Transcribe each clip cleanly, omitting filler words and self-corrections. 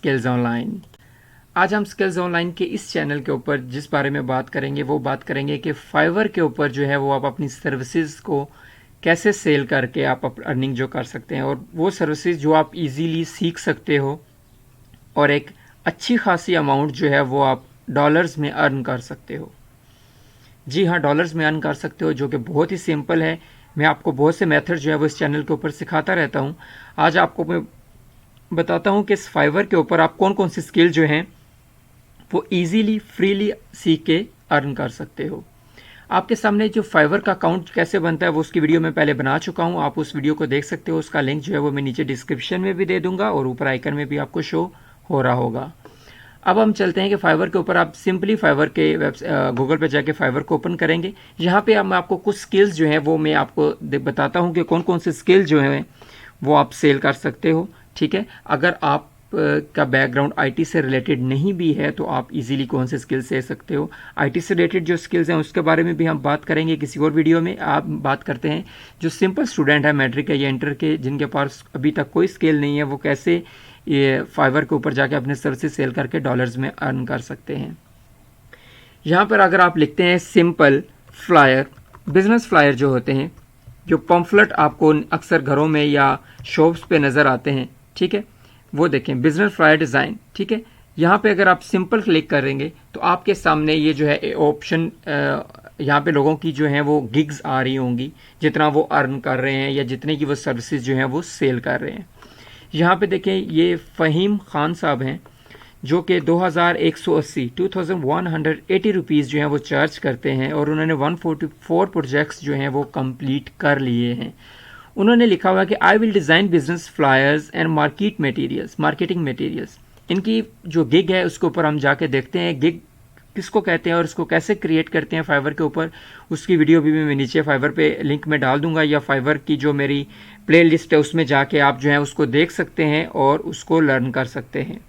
Skills online. आज हम skills online के इस चैनल के ऊपर जिस बारे में बात करेंगे वो बात करेंगे कि फाइवर के ऊपर जो है वो आप अपनी सर्विसेज को कैसे सेल करके आप अर्निंग जो कर सकते हैं और वो सर्विसेज जो आप इजीली सीख सकते हो और एक अच्छी खासी अमाउंट जो है वो आप डॉलर्स में अर्न कर सकते हो। जी हाँ, डॉलर्स में अर्न कर सकते हो, जो कि बहुत ही सिंपल है। मैं आपको बहुत से मेथड जो है वो इस चैनल के ऊपर सिखाता रहता हूँ। आज आपको मैं बताता हूँ कि इस फाइवर के ऊपर आप कौन कौन सी स्किल जो हैं वो इजीली फ्रीली सीख के अर्न कर सकते हो। आपके सामने जो फाइवर का अकाउंट कैसे बनता है वो उसकी वीडियो मैं पहले बना चुका हूँ, आप उस वीडियो को देख सकते हो। उसका लिंक जो है वो मैं नीचे डिस्क्रिप्शन में भी दे दूंगा और ऊपर आइकन में भी आपको शो हो रहा होगा। अब हम चलते हैं कि फाइवर के ऊपर आप सिंपली फाइवर के गूगल पे जाके फाइवर को ओपन करेंगे। यहाँ पे मैं आपको कुछ स्किल्स जो हैं वो मैं आपको बताता हूँ कि कौन कौन से स्किल जो हैं वो आप सेल कर सकते हो। ठीक है, अगर आप का बैकग्राउंड आईटी से रिलेटेड नहीं भी है तो आप इजीली कौन से स्किल्स ले सकते हो। आईटी से रिलेटेड जो स्किल्स हैं उसके बारे में भी हम बात करेंगे किसी और वीडियो में। आप बात करते हैं जो सिंपल स्टूडेंट है मैट्रिक या इंटर के, जिनके पास अभी तक कोई स्किल नहीं है, वो कैसे ये फाइवर के ऊपर जाके अपने सर्विसेज सेल करके डॉलर्स में अर्न कर सकते हैं। यहाँ पर अगर आप लिखते हैं सिंपल फ्लायर, बिजनेस फ्लायर जो होते हैं, जो पम्फलेट आपको अक्सर घरों में या शॉप्स पे नज़र आते हैं, ठीक है, वो देखें बिजनेस फ्लायर डिज़ाइन। ठीक है, यहाँ पे अगर आप सिंपल क्लिक करेंगे तो आपके सामने ये जो है ऑप्शन, यहाँ पे लोगों की जो है वो गिग्स आ रही होंगी, जितना वो अर्न कर रहे हैं या जितने की वो सर्विसेज जो हैं वो सेल कर रहे हैं। यहाँ पे देखें ये फ़हीम खान साहब हैं जो कि 2180 रुपीज़ जो हैं वो चार्ज करते हैं और उन्होंने 144 प्रोजेक्ट्स जो हैं वो कंप्लीट कर लिए हैं। उन्होंने लिखा हुआ कि आई will design business flyers and marketing materials. इनकी जो गिग है उसके ऊपर हम जाके देखते हैं गिग किसको कहते हैं और इसको कैसे क्रिएट करते हैं फाइवर के ऊपर। उसकी वीडियो भी मैं नीचे फाइवर पे लिंक में डाल दूंगा, या फाइवर की जो मेरी प्ले लिस्ट है उसमें जाके आप जो है उसको देख सकते हैं और उसको लर्न कर सकते हैं।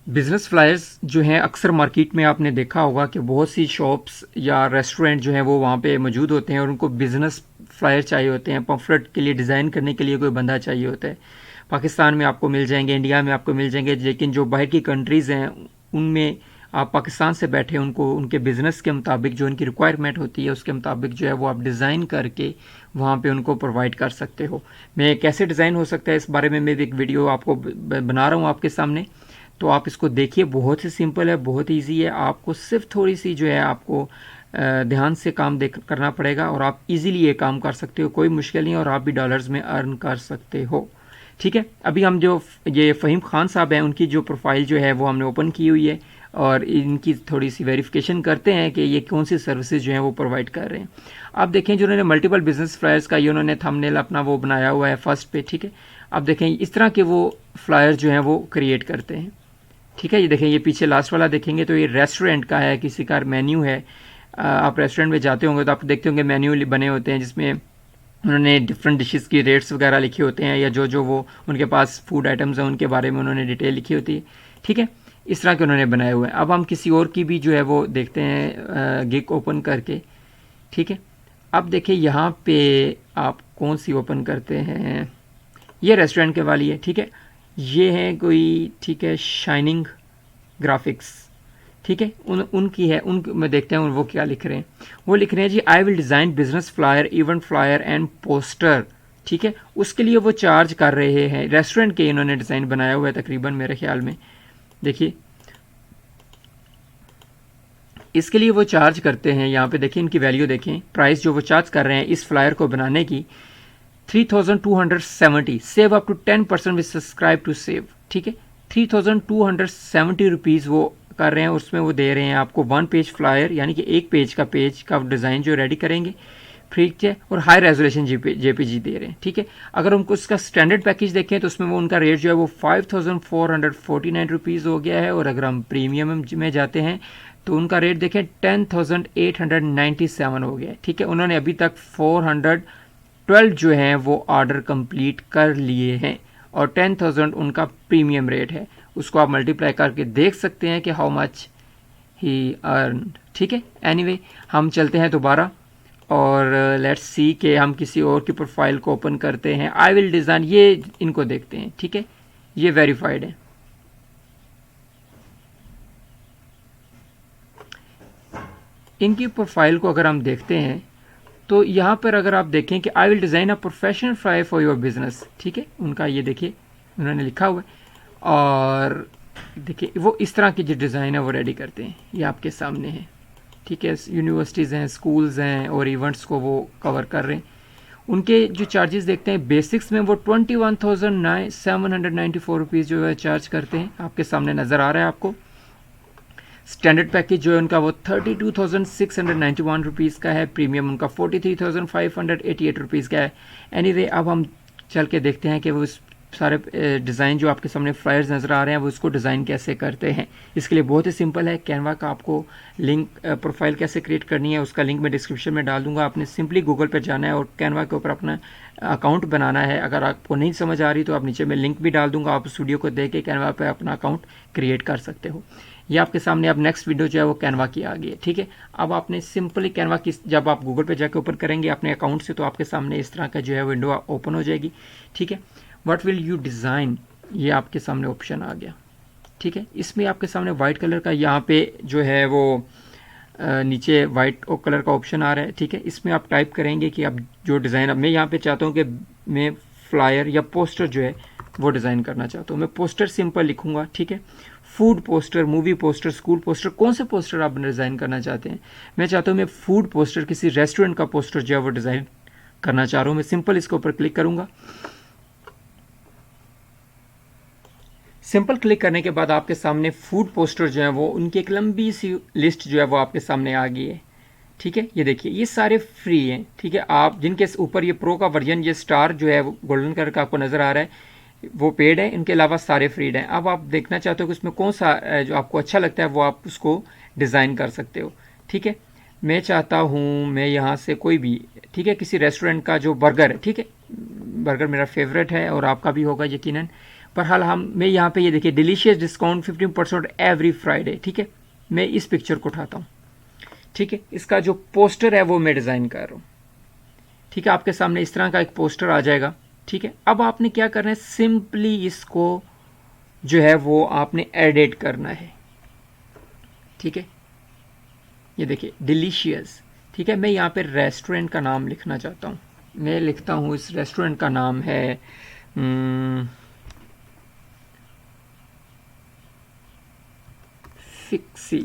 बिज़नेस फ्लायर्स जो हैं अक्सर मार्केट में आपने देखा होगा कि बहुत सी शॉप्स या रेस्टोरेंट जो हैं वो वहाँ पे मौजूद होते हैं और उनको बिज़नेस फ्लायर चाहिए होते हैं, पम्फलेट के लिए डिज़ाइन करने के लिए कोई बंदा चाहिए होता है। पाकिस्तान में आपको मिल जाएंगे, इंडिया में आपको मिल जाएंगे, लेकिन जो बाहर की कंट्रीज़ हैं उनमें आप पाकिस्तान से बैठे उनको उनके बिज़नेस के मुताबिक जो उनकी रिक्वायरमेंट होती है उसके मुताबिक जो है वो आप डिज़ाइन करके वहाँ पे उनको प्रोवाइड कर सकते हो। मैं कैसे डिज़ाइन हो सकता है इस बारे में मैं एक वीडियो आपको बना रहा हूँ आपके सामने, तो आप इसको देखिए। बहुत ही सिंपल है, बहुत ईजी है। आपको सिर्फ थोड़ी सी जो है आपको ध्यान से काम करना पड़ेगा और आप इजीली ये काम कर सकते हो, कोई मुश्किल नहीं, और आप भी डॉलर्स में अर्न कर सकते हो। ठीक है, अभी हम जो ये फ़हीम खान साहब हैं उनकी जो प्रोफाइल जो है वो हमने ओपन की हुई है और इनकी थोड़ी सी वेरिफिकेशन करते हैं कि ये कौन सी सर्विसेज जो हैं वो प्रोवाइड कर रहे हैं। आप देखें जो उन्होंने मल्टीपल बिजनेस फ्लायर्स का ये उन्होंने थंबनेल अपना वो बनाया हुआ है फर्स्ट पे। ठीक है, आप देखें इस तरह के वो फ्लायर जो हैं वो क्रिएट करते हैं। ठीक है, ये देखें, ये पीछे लास्ट वाला देखेंगे तो ये रेस्टोरेंट का है, किसी का मेन्यू है। आप रेस्टोरेंट में जाते होंगे तो आप देखते होंगे मेन्यू बने होते हैं जिसमें उन्होंने डिफरेंट डिशेस की रेट्स वगैरह लिखे होते हैं, या जो जो वो उनके पास फूड आइटम्स हैं उनके बारे में उन्होंने डिटेल लिखी होती है। ठीक है, इस तरह के उन्होंने बनाए हुए हैं। अब हम किसी और की भी जो है वो देखते हैं गिग ओपन करके। ठीक है, अब देखिए यहाँ पे आप कौन सी ओपन करते हैं, ये रेस्टोरेंट के वाली है। ठीक है, ये है कोई, ठीक है, शाइनिंग ग्राफिक्स। ठीक है, उनकी है, में देखते हैं वो क्या लिख रहे हैं। वो लिख रहे हैं जी I will design business flyer, event flyer and poster. ठीक है, उसके लिए वो चार्ज कर रहे हैं, रेस्टोरेंट के इन्होंने डिज़ाइन बनाया हुआ है तकरीबन मेरे ख्याल में। देखिए इसके लिए वो चार्ज करते हैं, यहाँ पे देखिए इनकी वैल्यू देखें, प्राइस जो वो चार्ज कर रहे हैं इस फ्लायर को बनाने की 3270। Save up to 10% with subscribe to save. ठीक है, 3270 रुपीज़ वो कर रहे हैं, उसमें वो दे रहे हैं आपको 1 पेज फ्लायर, यानी कि एक पेज का डिज़ाइन जो रेडी करेंगे, ठीक है, और हाई रेजोल्यूशन जेपीजी दे रहे हैं। ठीक है, अगर उनको उसका स्टैंडर्ड पैकेज देखें तो उसमें वो उनका रेट जो है वो 5449 रुपीज़ हो गया है, और अगर हम प्रीमियम में जाते हैं तो उनका रेट देखें 10,897 हो गया है। ठीक है, उन्होंने अभी तक 412 जो हैं वो ऑर्डर कंप्लीट कर लिए हैं और 10,000 उनका प्रीमियम रेट है। उसको आप मल्टीप्लाई करके देख सकते हैं कि हाउ मच ही अर्न। ठीक है, एनीवे हम चलते हैं दोबारा और लेट्स सी कि हम किसी और की प्रोफाइल को ओपन करते हैं। आई विल डिज़ाइन, ये इनको देखते हैं। ठीक है, ये वेरीफाइड है। इनकी प्रोफाइल को अगर हम देखते हैं तो यहाँ पर अगर आप देखें कि आई will design a professional fly for your business, ठीक है, उनका ये देखिए उन्होंने लिखा हुआ है। और देखिए वो इस तरह की जो डिज़ाइन है वो रेडी करते हैं, ये आपके सामने है, ठीक है। यूनिवर्सिटीज़ हैं, स्कूल्स हैं और इवेंट्स को वो कवर कर रहे हैं। उनके जो चार्जेस देखते हैं बेसिक्स में वो 21,794 रुपीज़ जो है चार्ज करते हैं, आपके सामने नज़र आ रहा है आपको। स्टैंडर्ड पैकेज जो है उनका वो 32,691 रुपीज़ का है। प्रीमियम उनका 43,588 रुपीज़ का है। एनीवे अब हम चल के देखते हैं कि वो सारे डिज़ाइन जो आपके सामने फ्लायर्स नज़र आ रहे हैं वो इसको डिज़ाइन कैसे करते हैं। इसके लिए बहुत ही सिंपल है, कैनवा का आपको लिंक प्रोफाइल कैसे क्रिएट करनी है उसका लिंक मैं डिस्क्रिप्शन में डाल दूंगा। आपने सिंपली गूगल पर जाना है और कैनवा के ऊपर अपना अकाउंट बनाना है। अगर आपको नहीं समझ आ रही तो आप नीचे मैं लिंक भी डाल दूंगा, आप उस वीडियो को देख के कैनवा पर अपना अकाउंट क्रिएट कर सकते हो। ये आपके सामने अब नेक्स्ट वीडियो जो है वो कैनवा की आ गई है, ठीक है। अब आपने सिंपली कैनवा की जब आप गूगल पे जाकर ओपन करेंगे अपने अकाउंट से तो आपके सामने इस तरह का जो है विंडो ओपन हो जाएगी, ठीक है। व्हाट विल यू डिज़ाइन, ये आपके सामने ऑप्शन आ गया, ठीक है। इसमें आपके सामने वाइट कलर का यहाँ पे जो है वो नीचे वाइट कलर का ऑप्शन आ रहा है, ठीक है। इसमें आप टाइप करेंगे कि आप जो डिज़ाइन, अब मैं यहाँ पे चाहता हूँ कि मैं फ्लायर या पोस्टर जो है वो डिज़ाइन करना चाहता हूँ। मैं पोस्टर सिंपल लिखूँगा, ठीक है। Food poster, movie poster, school poster, कौन से पोस्टर आप डिज़ाइन करना चाहते हैं। मैं चाहता हूँ मैं फूड पोस्टर, किसी रेस्टोरेंट का पोस्टर जो है वो डिज़ाइन करना चाह रहा हूँ। मैं सिंपल इसके ऊपर क्लिक करूँगा। सिंपल क्लिक करने के बाद आपके सामने फूड पोस्टर जो है वो उनकी एक लंबी सी लिस्ट जो है वो आपके सामने आ गई है, ठीक है। ये देखिए ये सारे फ्री हैं, ठीक है। आप जिनके ऊपर ये प्रो का वर्जन, ये स्टार जो है वो गोल्डन कलर का आपको नज़र आ रहा है वो पेड है, इनके अलावा सारे फ्रीड हैं। अब आप देखना चाहते हो कि उसमें कौन सा जो आपको अच्छा लगता है वो आप उसको डिज़ाइन कर सकते हो, ठीक है। मैं चाहता हूँ मैं यहाँ से कोई भी, ठीक है, किसी रेस्टोरेंट का जो बर्गर है, ठीक है, बर्गर मेरा फेवरेट है और आपका भी होगा यकीनन। पर हाल मैं यहाँ पे ये देखिए डिलीशियस डिस्काउंट 15% एवरी फ्राइडे, ठीक है। मैं इस पिक्चर को उठाता हूँ, ठीक है। इसका जो पोस्टर है वो मैं डिज़ाइन कर रहा हूँ, ठीक है। आपके सामने इस तरह का एक पोस्टर आ जाएगा, ठीक है। अब आपने क्या करना है, सिंपली इसको जो है वो आपने एडिट करना है, ठीक है। ये देखिए डिलीशियस, ठीक है। मैं यहाँ पे रेस्टोरेंट का नाम लिखना चाहता हूँ। मैं लिखता हूँ इस रेस्टोरेंट का नाम है फिक्सी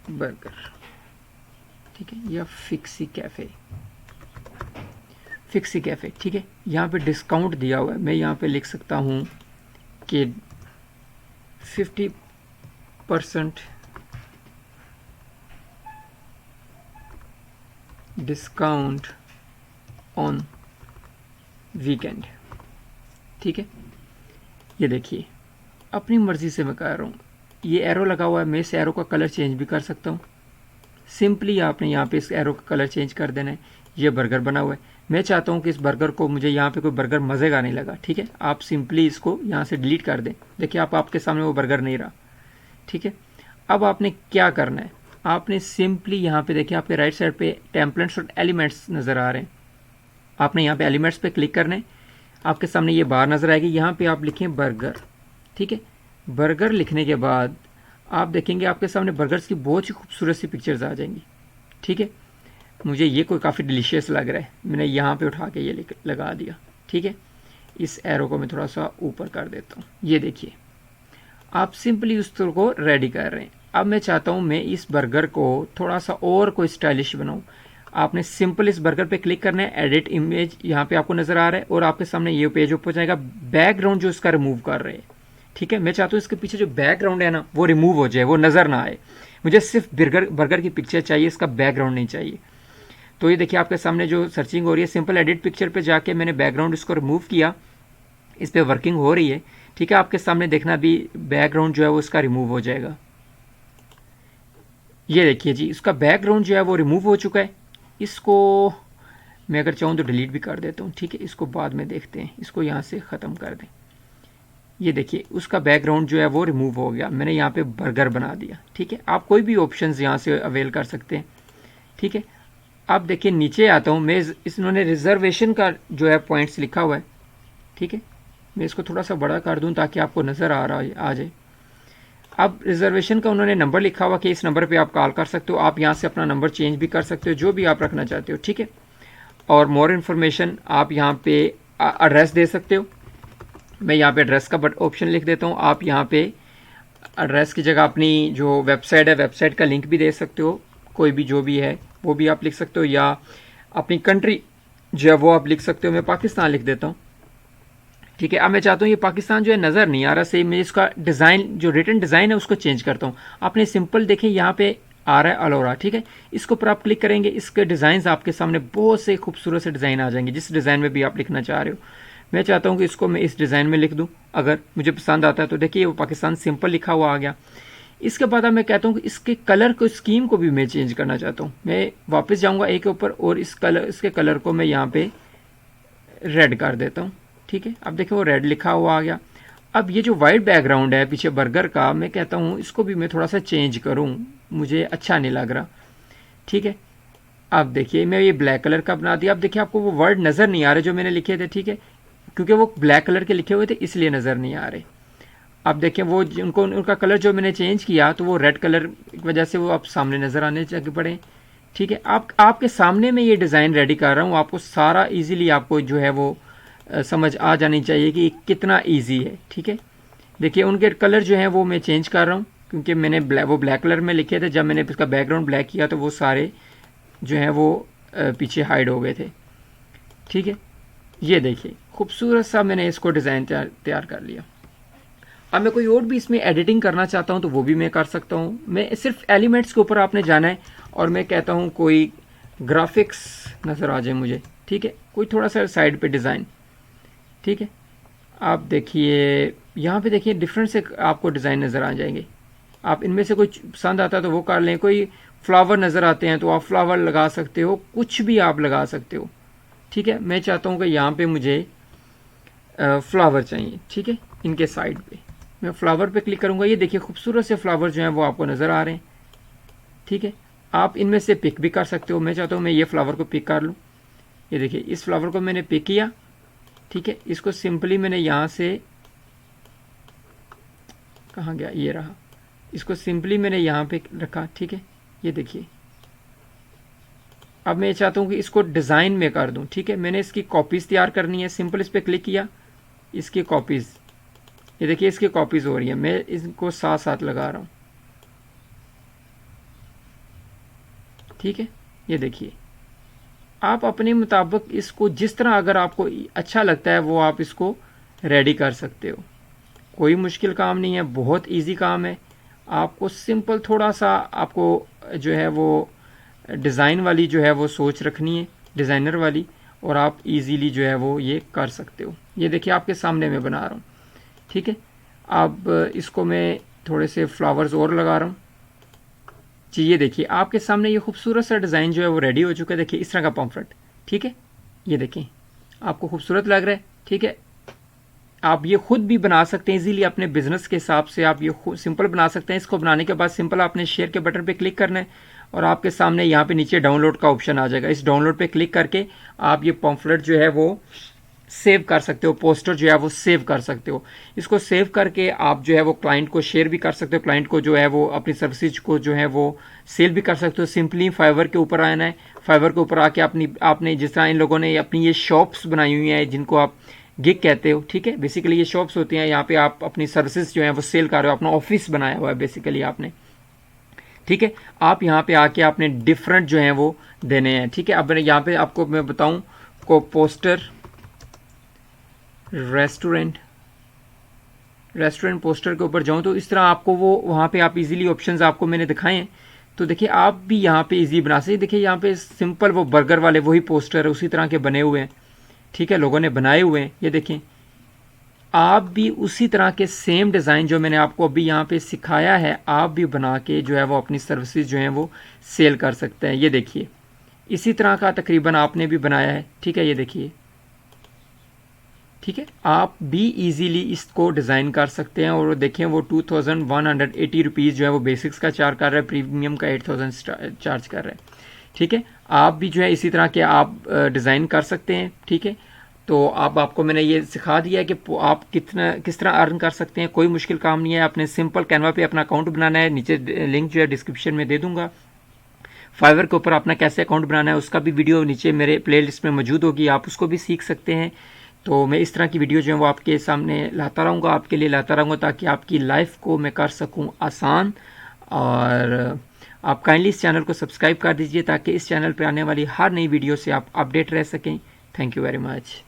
बर्गर, ठीक है, या फिक्सी कैफ़े, फिक्सी कैफ़े, ठीक है। यहाँ पे डिस्काउंट दिया हुआ है, मैं यहाँ पे लिख सकता हूँ कि 50% डिस्काउंट ऑन वीकेंड, ठीक है। ये देखिए अपनी मर्ज़ी से मैं कर रहा हूँ, ये एरो लगा हुआ है, मैं इस एरो का कलर चेंज भी कर सकता हूँ। सिंपली आपने यहाँ पे इस एरो का कलर चेंज कर देना है। ये बर्गर बना हुआ है, मैं चाहता हूँ कि इस बर्गर को, मुझे यहाँ पे कोई बर्गर मज़े का नहीं लगा, ठीक है। आप सिंपली इसको यहाँ से डिलीट कर दें। देखिए आपके सामने वो बर्गर नहीं रहा, ठीक है। अब आपने क्या करना है, आपने सिंपली यहाँ पे देखिए आपके राइट साइड पे टेम्पलेट्स और एलिमेंट्स नज़र आ रहे हैं। आपने यहाँ पे एलिमेंट्स पे क्लिक करना है, आपके सामने ये बार नज़र आएगी, यहाँ पे आप लिखें बर्गर, ठीक है। बर्गर लिखने के बाद आप देखेंगे आपके सामने बर्गर्स की बहुत ही खूबसूरत सी पिक्चर्स आ जाएंगी, ठीक है। मुझे ये कोई काफ़ी डिलीशियस लग रहा है, मैंने यहाँ पे उठा के ये लगा दिया, ठीक है। इस एरो को मैं थोड़ा सा ऊपर कर देता हूँ। ये देखिए आप सिंपली उस तरह को रेडी कर रहे हैं। अब मैं चाहता हूँ मैं इस बर्गर को थोड़ा सा और कोई स्टाइलिश बनाऊँ। आपने सिंपल इस बर्गर पे क्लिक करना है, एडिट इमेज यहाँ पे आपको नज़र आ रहा है और आपके सामने ये पेज ओपन हो जाएगा। बैकग्राउंड जो इसका रिमूव कर रहे हैं, ठीक है। मैं चाहता हूँ इसके पीछे जो बैकग्राउंड है ना वो रिमूव हो जाए, वो नज़र ना आए। मुझे सिर्फ बर्गर की पिक्चर चाहिए, इसका बैकग्राउंड नहीं चाहिए। तो ये देखिए आपके सामने जो सर्चिंग हो रही है, सिंपल एडिट पिक्चर पे जाके मैंने बैकग्राउंड इसको रिमूव किया, इस पर वर्किंग हो रही है, ठीक है। आपके सामने देखना भी बैकग्राउंड जो है वो इसका रिमूव हो जाएगा। ये देखिए जी इसका बैकग्राउंड जो है वो रिमूव हो चुका है। इसको मैं अगर चाहूँ तो डिलीट भी कर देता हूँ, ठीक है। इसको बाद में देखते हैं, इसको यहाँ से ख़त्म कर दें। ये देखिए उसका बैकग्राउंड जो है वो रिमूव हो गया, मैंने यहाँ पे बर्गर बना दिया, ठीक है। आप कोई भी ऑप्शंस यहाँ से अवेल कर सकते हैं, ठीक है। अब देखिए नीचे आता हूँ मैं, इन्होंने रिजर्वेशन का जो है पॉइंट्स लिखा हुआ है, ठीक है। मैं इसको थोड़ा सा बड़ा कर दूं ताकि आपको नज़र आ जाए। अब रिजर्वेशन का उन्होंने नंबर लिखा हुआ कि इस नंबर पे आप कॉल कर सकते हो, आप यहाँ से अपना नंबर चेंज भी कर सकते हो, जो भी आप रखना चाहते हो, ठीक है। और मोर इन्फॉर्मेशन आप यहाँ पे एड्रेस दे सकते हो। मैं यहाँ पे एड्रेस का ऑप्शन लिख देता हूँ। आप यहाँ पे एड्रेस की जगह अपनी जो वेबसाइट है, वेबसाइट का लिंक भी दे सकते हो, कोई भी जो भी है वो भी आप लिख सकते हो, या अपनी कंट्री जो है वो आप लिख सकते हो। मैं पाकिस्तान लिख देता हूँ, ठीक है। अब मैं चाहता हूँ ये पाकिस्तान जो है नज़र नहीं आ रहा सही, मैं इसका डिज़ाइन जो रिटन डिज़ाइन है उसको चेंज करता हूँ। आपने सिंपल देखें यहाँ पे आ रहा है अलोरा, ठीक है। इसके ऊपर आप क्लिक करेंगे, इसके डिज़ाइन आपके सामने बहुत से खूबसूरत से डिज़ाइन आ जाएंगे, जिस डिज़ाइन में भी आप लिखना चाह रहे हो। मैं चाहता हूँ कि इसको मैं इस डिज़ाइन में लिख दूँ, अगर मुझे पसंद आता है तो। देखिए वो पाकिस्तान सिंपल लिखा हुआ आ गया। इसके बाद अब मैं कहता हूँ कि इसके कलर को, स्कीम को भी मैं चेंज करना चाहता हूँ। मैं वापस जाऊँगा ए के ऊपर और इसके कलर को मैं यहाँ पे रेड कर देता हूँ, ठीक है। अब देखिए वो रेड लिखा हुआ आ गया। अब ये जो वाइट बैकग्राउंड है पीछे बर्गर का, मैं कहता हूँ इसको भी मैं थोड़ा सा चेंज करूँ, मुझे अच्छा नहीं लग रहा, ठीक है। अब देखिए मैं ये ब्लैक कलर का बना दिया। अब देखिए आपको वो वर्ड नज़र नहीं आ रहे जो मैंने लिखे थे, ठीक है, क्योंकि वो ब्लैक कलर के लिखे हुए थे इसलिए नज़र नहीं आ रहे। अब देखें वो उनका कलर जो मैंने चेंज किया तो वो रेड कलर की वजह से वो अब सामने नज़र आने लगे पड़े, ठीक है। आपके सामने मैं ये डिज़ाइन रेडी कर रहा हूँ, आपको सारा इजीली आपको जो है वो समझ आ जानी चाहिए कि कितना इजी है, ठीक है। देखिए उनके कलर जो हैं वो मैं चेंज कर रहा हूँ, क्योंकि मैंने वो ब्लैक कलर में लिखे थे। जब मैंने इसका बैकग्राउंड ब्लैक किया तो वो सारे जो हैं वो पीछे हाइड हो गए थे, ठीक है। ये देखिए खूबसूरत सा मैंने इसको डिज़ाइन तैयार कर लिया। अब मैं कोई और भी इसमें एडिटिंग करना चाहता हूँ तो वो भी मैं कर सकता हूँ। मैं सिर्फ एलिमेंट्स के ऊपर आपने जाना है और मैं कहता हूँ कोई ग्राफिक्स नज़र आ जाए मुझे, ठीक है, कोई थोड़ा सा साइड पे डिज़ाइन, ठीक है। आप देखिए यहाँ पे देखिए डिफरेंट से आपको डिज़ाइन नज़र आ जाएंगे। आप इनमें से कोई पसंद आता है तो वो कर लें। कोई फ्लावर नज़र आते हैं तो आप फ्लावर लगा सकते हो, कुछ भी आप लगा सकते हो, ठीक है। मैं चाहता हूँ कि यहाँ पे मुझे फ्लावर चाहिए, ठीक है, इनके साइड पे मैं फ्लावर पे क्लिक करूँगा। ये देखिए खूबसूरत से फ्लावर जो हैं वो आपको नज़र आ रहे हैं, ठीक है। आप इनमें से पिक भी कर सकते हो। मैं चाहता हूँ मैं ये फ्लावर को पिक कर लूँ। ये देखिए इस फ्लावर को मैंने पिक किया, ठीक है। इसको सिंपली मैंने यहाँ से, कहाँ गया, ये रहा, इसको सिंपली मैंने यहाँ पे रखा, ठीक है। ये देखिए अब मैं चाहता हूँ कि इसको डिज़ाइन में कर दूँ, ठीक है। मैंने इसकी कॉपीज़ तैयार करनी है, सिंपल इस पर क्लिक किया, इसकी कॉपीज़, ये देखिए इसकी कॉपीज़ हो रही है। मैं इनको साथ साथ लगा रहा हूँ, ठीक है। ये देखिए आप अपने मुताबिक इसको जिस तरह अगर आपको अच्छा लगता है वो आप इसको रेडी कर सकते हो। कोई मुश्किल काम नहीं है, बहुत इजी काम है। आपको सिंपल थोड़ा सा आपको जो है वो डिज़ाइन वाली जो है वो सोच रखनी है, डिज़ाइनर वाली, और आप इजीली जो है वो ये कर सकते हो। ये देखिए आपके सामने मैं बना रहा हूँ, ठीक है। अब इसको मैं थोड़े से फ्लावर्स और लगा रहा हूँ जी। ये देखिए आपके सामने ये खूबसूरत सा डिज़ाइन जो है वो रेडी हो चुका है। देखिए इस तरह का पम्फलेट, ठीक है। ये देखिए आपको खूबसूरत लग रहा है, ठीक है। आप ये खुद भी बना सकते हैं इजीली अपने बिजनेस के हिसाब से। आप ये सिंपल बना सकते हैं। इसको बनाने के बाद सिंपल आपने शेयर के बटन पे क्लिक करना है और आपके सामने यहाँ पे नीचे डाउनलोड का ऑप्शन आ जाएगा। इस डाउनलोड पे क्लिक करके आप ये पम्फलेट जो है वो सेव कर सकते हो, पोस्टर जो है वो सेव कर सकते हो। इसको सेव करके आप जो है वो क्लाइंट को शेयर भी कर सकते हो, क्लाइंट को जो है वो अपनी सर्विसेज को जो है वो सेल भी कर सकते हो। सिंपली फाइवर के ऊपर आना है, फाइवर के ऊपर आके आपने जिस तरह इन लोगों ने अपनी ये शॉप्स बनाई हुई हैं जिनको आप गिग कहते हो, ठीक है। बेसिकली ये शॉप्स होती हैं, यहाँ पे आप अपनी सर्विसेज जो है वो सेल कर रहे हो, अपना ऑफिस बनाया हुआ है बेसिकली आपने, ठीक है। आप यहाँ पे आके आपने डिफरेंट जो है वो देने हैं, ठीक है। अब यहाँ पे आपको मैं बताऊँ को पोस्टर रेस्टोरेंट पोस्टर के ऊपर जाऊँ तो इस तरह आपको वो वहाँ पे आप इजीली ऑप्शंस आपको मैंने दिखाए हैं। तो देखिए आप भी यहाँ पे इजी बना सकते। देखिए यहाँ पे सिंपल वो बर्गर वाले वही पोस्टर है उसी तरह के बने हुए हैं, ठीक है, लोगों ने बनाए हुए हैं। ये देखें आप भी उसी तरह के सेम डिज़ाइन जो मैंने आपको अभी यहाँ पे सिखाया है आप भी बना के जो है वो अपनी सर्विसेज जो हैं वो सेल कर सकते हैं। ये देखिए इसी तरह का तकरीबन आपने भी बनाया है, ठीक है। ये देखिए, ठीक है, आप भी इजीली इसको डिज़ाइन कर सकते हैं। और देखें वो 2180 रुपीज़ जो है वो बेसिक्स का चार्ज कर रहा है, प्रीमियम का 8000 चार्ज कर रहा है, ठीक है। आप भी जो है इसी तरह के आप डिज़ाइन कर सकते हैं, ठीक है। तो आपको मैंने ये सिखा दिया है कि आप किस तरह अर्न कर सकते हैं। कोई मुश्किल काम नहीं है, आपने सिंपल कैनवा पे अपना अकाउंट बनाना है। नीचे लिंक जो है डिस्क्रिप्शन में दे दूंगा। फाइवर के ऊपर अपना कैसे अकाउंट बनाना है उसका भी वीडियो नीचे मेरे प्लेलिस्ट में मौजूद होगी, आप उसको भी सीख सकते हैं। तो मैं इस तरह की वीडियो जो है वो आपके सामने लाता रहूँगा, आपके लिए लाता रहूँगा, ताकि आपकी लाइफ को मैं कर सकूँ आसान। और आप काइंडली इस चैनल को सब्सक्राइब कर दीजिए ताकि इस चैनल पर आने वाली हर नई वीडियो से आप अपडेट रह सकें। Thank you very much.